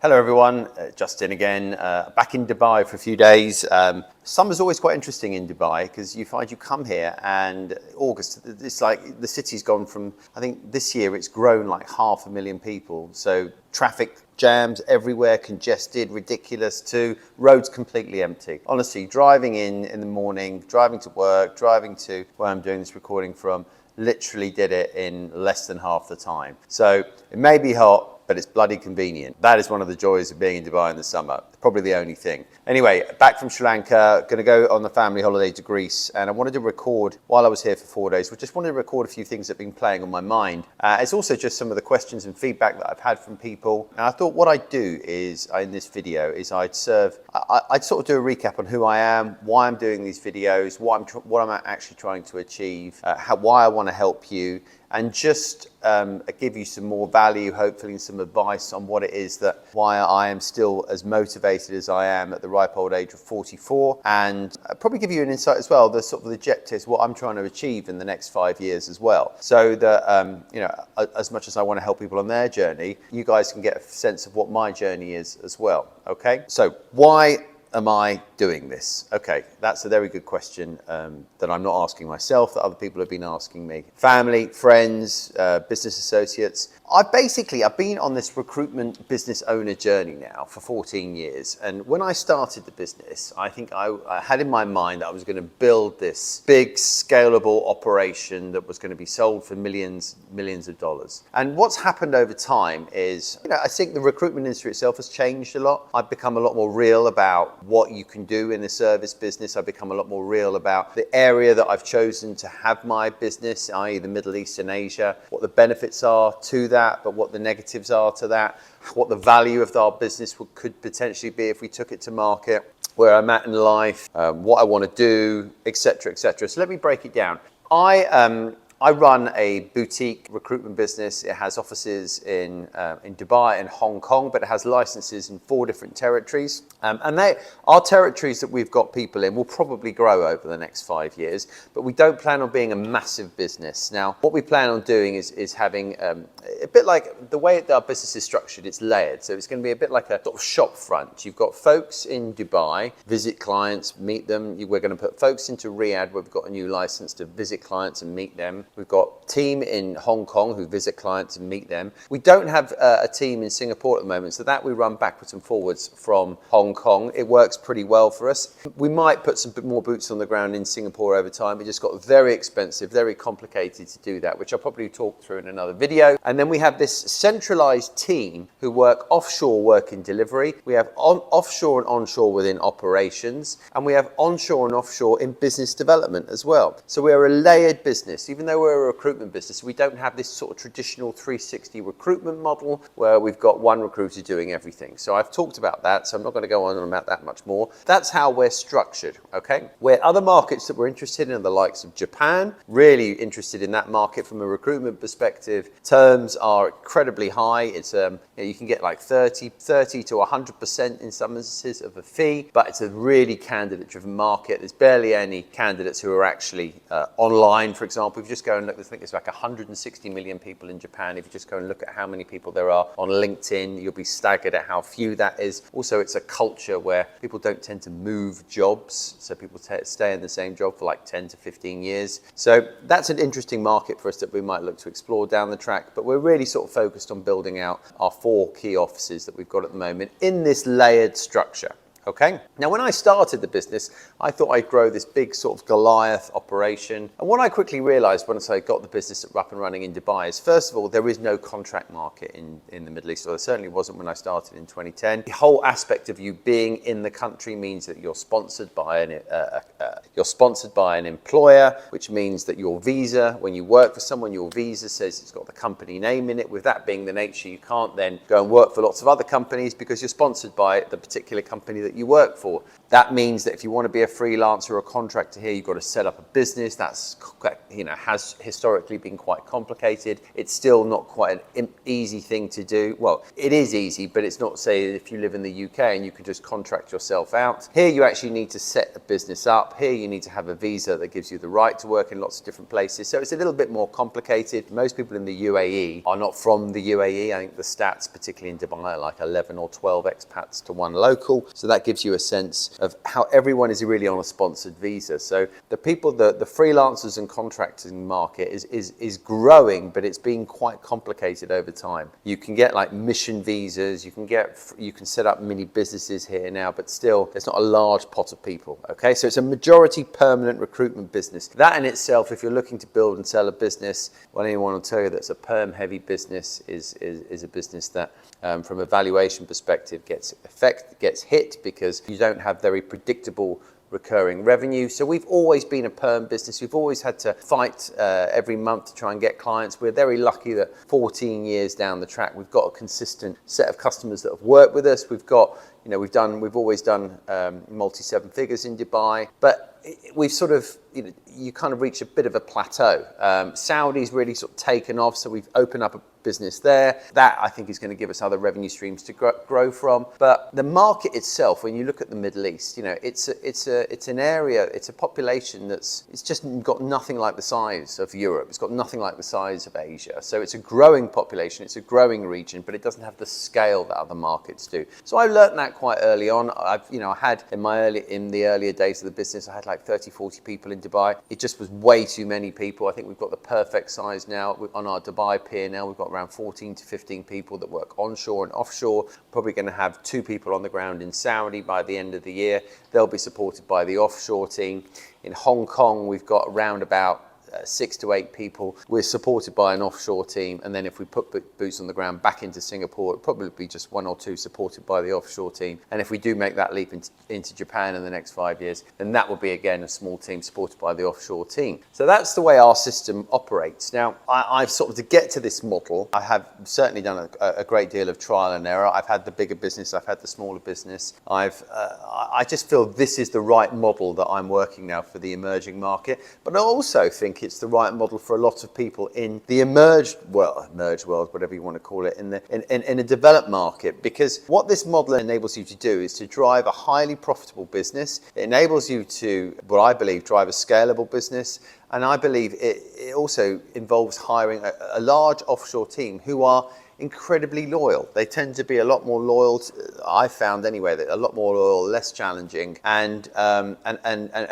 Hello everyone, Justin again, back in Dubai for a few days. Summer's always quite interesting in Dubai because you find you come here and August, it's like the city's gone from, I think this year it's grown like 500,000 people. So traffic jams everywhere, congested, ridiculous too, roads completely empty. Honestly, driving in the morning, driving to work, driving to where I'm doing this recording from, literally did it in less than half the time. So it may be hot, but it's bloody convenient. That is one of the joys of being in Dubai in the summer. Probably the only thing. Anyway, back from Sri Lanka, gonna go on the family holiday to Greece, and I wanted to record while I was here for 4 days. We just wanted to record a few things that have been playing on my mind. It's also just some of the questions and feedback that I've had from people. And I thought what I'd do is, in this video, is I'd sort of do a recap on who I am, why I'm doing these videos, what I'm actually trying to achieve, why I want to help you, and just give you some more value, hopefully, and some advice on what it is why I am still as motivated as I am at the ripe old age of 44, and probably give you an insight as well, the sort of the objectives, what I'm trying to achieve in the next 5 years as well. So that, as much as I want to help people on their journey, you guys can get a sense of what my journey is as well, okay? So why am I doing this? Okay, that's a very good question that I'm not asking myself, that other people have been asking me. Family, friends, business associates. I've been on this recruitment business owner journey now for 14 years. And when I started the business, I think I had in my mind that I was going to build this big scalable operation that was going to be sold for millions of dollars. And what's happened over time is, I think the recruitment industry itself has changed a lot. I've become a lot more real about what you can do in a service business. I've become a lot more real about the area that I've chosen to have my business, i.e. the Middle East and Asia, what the benefits are to that, but what the negatives are to that, what the value of our business could potentially be if we took it to market, where I'm at in life, what I want to do, etc., etc. So let me break it down. I run a boutique recruitment business. It has offices in Dubai and Hong Kong, but it has licenses in 4 different territories. And our territories that we've got people in will probably grow over the next 5 years, but we don't plan on being a massive business. Now, what we plan on doing is having a bit like the way our business is structured, it's layered. So it's going to be a bit like a sort of shop front. You've got folks in Dubai, visit clients, meet them. We're going to put folks into Riyadh, where we've got a new license to visit clients and meet them. We've got a team in Hong Kong who visit clients and meet them. We don't have a team in Singapore at the moment, so that we run backwards and forwards from Hong Kong. It works pretty well for us. We might put some more boots on the ground in Singapore over time. It just got very expensive, very complicated to do that, which I'll probably talk through in another video. And then we have this centralized team who work offshore, work in delivery. We have offshore and onshore within operations, and we have onshore and offshore in business development as well. So we are a layered business. Even though we're a recruitment business, we don't have this sort of traditional 360 recruitment model where we've got one recruiter doing everything. So I've talked about that, so I'm not going to go on about that much more. That's how we're structured, okay? Where other markets that we're interested in are the likes of Japan, really interested in that market from a recruitment perspective. Terms are incredibly high. It's you can get like 30 to 100% in some instances of a fee, but it's a really candidate-driven market. There's barely any candidates who are actually online, for example. If you just go and look, I think it's like 160 million people in Japan. If you just go and look at how many people there are on LinkedIn, you'll be staggered at how few that is. Also, it's a culture where people don't tend to move jobs, so people stay in the same job for like 10 to 15 years. So that's an interesting market for us that we might look to explore down the track, but we're really sort of focused on building out our 4 key offices that we've got at the moment in this layered structure. Okay. Now, when I started the business, I thought I'd grow this big sort of Goliath operation. And what I quickly realized once I got the business up and running in Dubai is, first of all, there is no contract market in the Middle East. Or there certainly wasn't when I started in 2010. The whole aspect of you being in the country means that you're sponsored by an employer, which means that your visa, when you work for someone, your visa says it's got the company name in it. With that being the nature, you can't then go and work for lots of other companies because you're sponsored by the particular company that that you work for. That means that if you want to be a freelancer or a contractor here, you've got to set up a business. That's, has historically been quite complicated. It's still not quite an easy thing to do. Well, it is easy, but it's not, say, if you live in the UK and you can just contract yourself out. Here you actually need to set a business up. Here you need to have a visa that gives you the right to work in lots of different places. So it's a little bit more complicated. Most people in the UAE are not from the UAE. I think the stats, particularly in Dubai, are like 11 or 12 expats to one local. So that gives you a sense of how everyone is really on a sponsored visa. So the people, the freelancers and contracting market is growing, but it's been quite complicated over time. You can get like mission visas, you can set up mini businesses here now, but still there's not a large pot of people. Okay, so it's a majority permanent recruitment business. That in itself, if you're looking to build and sell a business, well, anyone will tell you that's a perm heavy business is a business that from a valuation perspective gets hit because you don't have very predictable recurring revenue. So we've always been a perm business. We've always had to fight every month to try and get clients. We're very lucky that 14 years down the track, we've got a consistent set of customers that have worked with us. We've got, we've always done multi seven figures in Dubai, but we've sort of, you kind of reach a bit of a plateau. Saudi's really sort of taken off, so we've opened up a business there. That I think is going to give us other revenue streams to grow from. But the market itself, when you look at the Middle East, it's an area, it's a population it's just got nothing like the size of Europe. It's got nothing like the size of Asia. So it's a growing population, it's a growing region, but it doesn't have the scale that other markets do. So I learned that quite early on. I had in the earlier days of the business, I had like 30, 40 people in Dubai. It just was way too many people. I think we've got the perfect size now. On our Dubai pier now, we've got around 14 to 15 people that work onshore and offshore. Probably going to have 2 people on the ground in Saudi by the end of the year. They'll be supported by the offshore team. In Hong Kong, we've got around about 6 to 8 people. We're supported by an offshore team, and then if we put boots on the ground back into Singapore, it'll probably be just 1 or 2 supported by the offshore team. And if we do make that leap into Japan in the next 5 years, then that will be again a small team supported by the offshore team. So that's the way our system operates. Now, I've sort of, to get to this model, I have certainly done a great deal of trial and error. I've had the bigger business, I've had the smaller business. I just feel this is the right model that I'm working now for the emerging market, but I also think it's the right model for a lot of people in the emerged world, whatever you want to call it, in a developed market. Because what this model enables you to do is to drive a highly profitable business. It enables you to, what I believe, drive a scalable business. And I believe it also involves hiring a large offshore team who are incredibly loyal. They tend to be a lot more loyal, I found anyway, that a lot more loyal, less challenging, and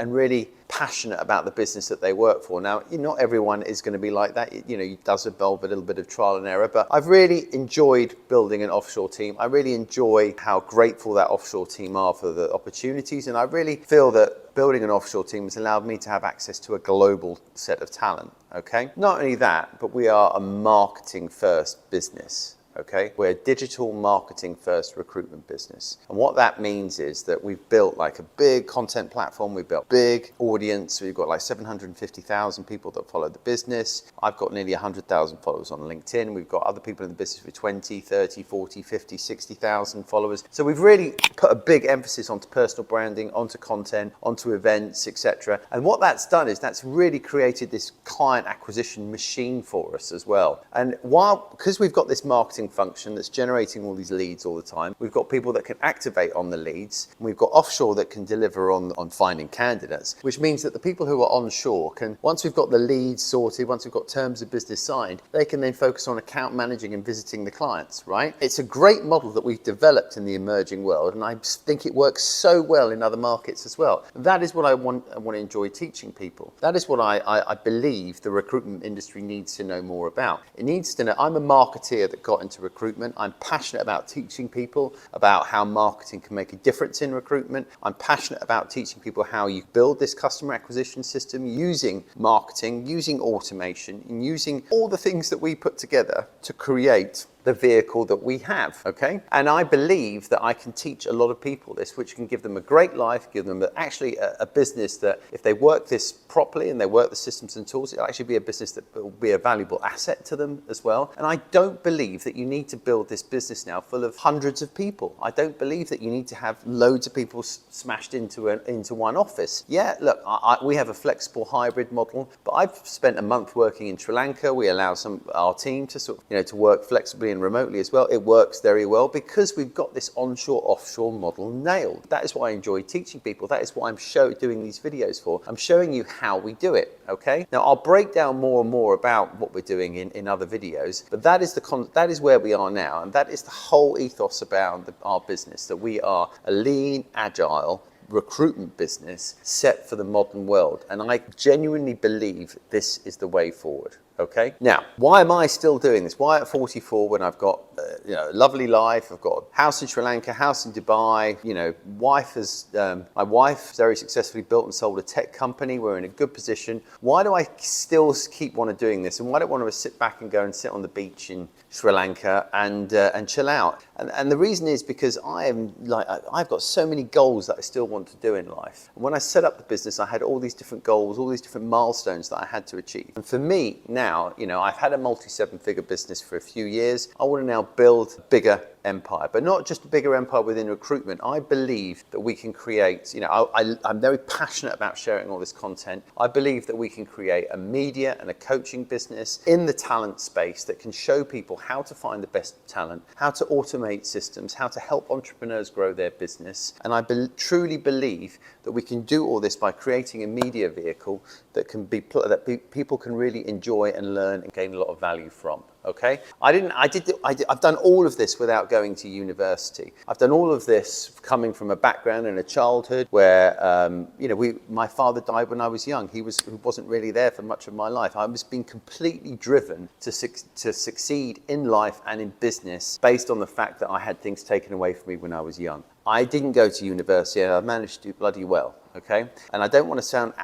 really passionate about the business that they work for. Now, not everyone is going to be like that. It does involve a little bit of trial and error, but I've really enjoyed building an offshore team. I really enjoy how grateful that offshore team are for the opportunities, and I really feel that building an offshore team has allowed me to have access to a global set of talent, okay? Not only that, but we are a marketing first business. Okay, we're a digital marketing first recruitment business. And what that means is that we've built like a big content platform, we've built big audience, we've got like 750,000 people that follow the business. I've got nearly 100,000 followers on LinkedIn. We've got other people in the business with 20, 30, 40, 50, 60,000 followers. So we've really put a big emphasis onto personal branding, onto content, onto events, etc. And what that's done is that's really created this client acquisition machine for us as well. And because we've got this marketing function that's generating all these leads all the time, we've got people that can activate on the leads, and we've got offshore that can deliver on finding candidates, which means that the people who are onshore can, once we've got the leads sorted, once we've got terms of business signed, they can then focus on account managing and visiting the clients, right? It's a great model that we've developed in the emerging world, and I think it works so well in other markets as well. That is what I want to enjoy teaching people. That is what I believe the recruitment industry needs to know more about. It needs to know. I'm a marketeer that got into recruitment. I'm passionate about teaching people about how marketing can make a difference in recruitment. I'm passionate about teaching people how you build this customer acquisition system using marketing, using automation, and using all the things that we put together to create the vehicle that we have, okay? And I believe that I can teach a lot of people this, which can give them a great life, give them actually a business that if they work this properly and they work the systems and tools, it'll actually be a business that will be a valuable asset to them as well. And I don't believe that you need to build this business now full of hundreds of people. I don't believe that you need to have loads of people smashed into one office. Yeah, look, we have a flexible hybrid model, but I've spent a month working in Sri Lanka. We allow our team to sort of, to work flexibly and remotely as well. It works very well because we've got this onshore, offshore model nailed. That is why I enjoy teaching people. That is why I'm doing these videos for. I'm showing you how we do it, okay? Now, I'll break down more and more about what we're doing in other videos, but that is where we are now, and that is the whole ethos about our business, that we are a lean, agile recruitment business set for the modern world. And I genuinely believe this is the way forward. Okay. Now, why am I still doing this? Why at 44 when I've got a lovely life? I've got a house in Sri Lanka, house in Dubai. My wife very successfully built and sold a tech company. We're in a good position. Why do I still keep doing this? And why don't I want to sit back and go and sit on the beach in Sri Lanka and chill out? And the reason is because I've got so many goals that I still want to do in life. And when I set up the business, I had all these different goals, all these different milestones that I had to achieve. And for me now, I've had a multi-7-figure business for a few years. I want to now build a bigger empire, but not just a bigger empire within recruitment. I believe that we can create, I'm very passionate about sharing all this content. I believe that we can create a media and a coaching business in the talent space that can show people how to find the best talent, how to automate systems, how to help entrepreneurs grow their business. And I truly believe that we can do all this by creating a media vehicle that people can really enjoy and learn and gain a lot of value from. Okay, I've done all of this without going to university. I've done all of this coming from a background in a childhood where, my father died when I was young. He wasn't really there for much of my life. I was being completely driven to succeed in life and in business based on the fact that I had things taken away from me when I was young. I didn't go to university and I managed to do bloody well. Okay, and I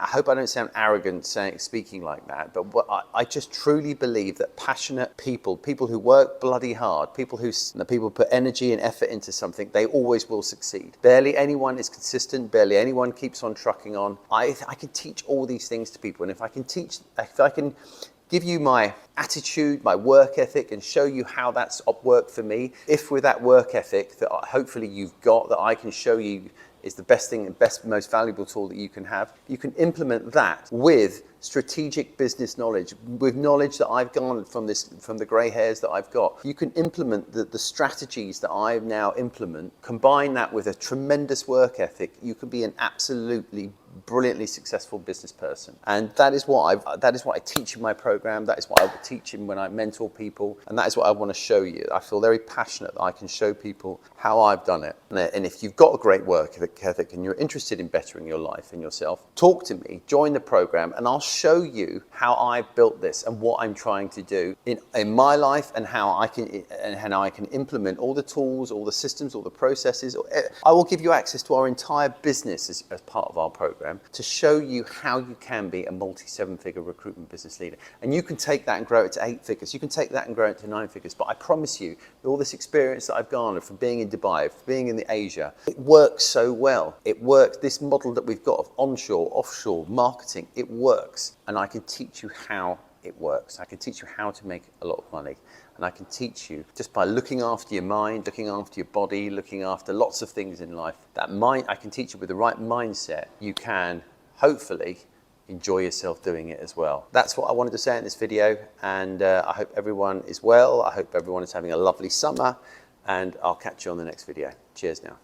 hope I don't sound arrogant speaking like that, but I just truly believe that passionate people who work bloody hard, people put energy and effort into something, they always will succeed. Barely anyone is consistent, barely anyone keeps on trucking on. I can teach all these things to people, and if I can give you my attitude, my work ethic, and show you how that's worked for me, if with that work ethic that hopefully you've got, that I can show you is the best thing and most valuable tool that you can have. You can implement that with strategic business knowledge, with knowledge that I've garnered from the grey hairs that I've got. You can implement the strategies that I now implement, combine that with a tremendous work ethic. You can be an absolutely brilliantly successful business person. And that is what I teach in my program. That is what I will teach when I mentor people. And that is what I want to show you. I feel very passionate that I can show people how I've done it. And if you've got a great work ethic and you're interested in bettering your life and yourself, talk to me, join the program, and I'll show you how I built this and what I'm trying to do in my life and how I can implement all the tools, all the systems, all the processes. I will give you access to our entire business as part of our program to show you how you can be a multi-7-figure recruitment business leader. And you can take that and grow it to 8 figures. You can take that and grow it to 9 figures. But I promise you, all this experience that I've garnered from being in Dubai, from being in the Asia, it works so well. It works. This model that we've got of onshore, offshore marketing, it works. And I can teach you how it works. I can teach you how to make a lot of money. And I can teach you just by looking after your mind, looking after your body, looking after lots of things in life. I can teach you with the right mindset, you can hopefully enjoy yourself doing it as well. That's what I wanted to say in this video. And I hope everyone is well. I hope everyone is having a lovely summer. And I'll catch you on the next video. Cheers now.